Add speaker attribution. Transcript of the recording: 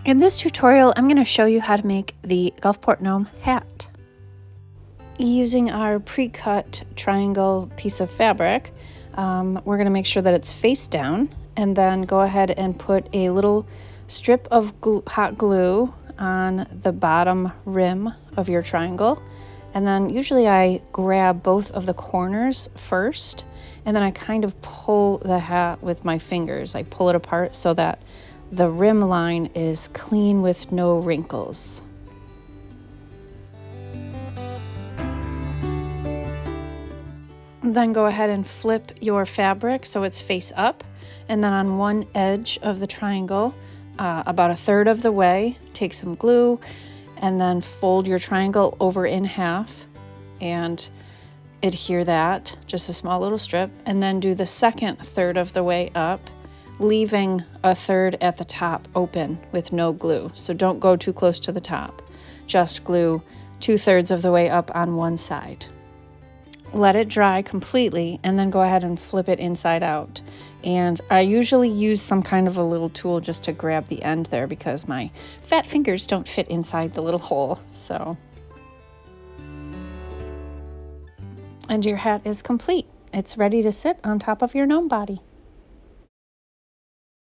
Speaker 1: In this tutorial, I'm going to show you how to make the Gulfport Gnome hat. Using our pre-cut triangle piece of fabric, we're going to make sure that it's face down, and then go ahead and put a little strip of hot glue on the bottom rim of your triangle. And then usually I grab both of the corners first, and then I kind of pull the hat with my fingers. I pull it apart so that the rim line is clean with no wrinkles. Then go ahead and flip your fabric so it's face up, and then on one edge of the triangle, about a third of the way, take some glue and then fold your triangle over in half and adhere that, just a small little strip, and then do the second third of the way up, leaving a third at the top open with no glue. So don't go too close to the top. Just glue 2/3 of the way up on one side. Let it dry completely and then go ahead and flip it inside out. And I usually use some kind of a little tool just to grab the end there because my fat fingers don't fit inside the little hole. And your hat is complete. It's ready to sit on top of your gnome body.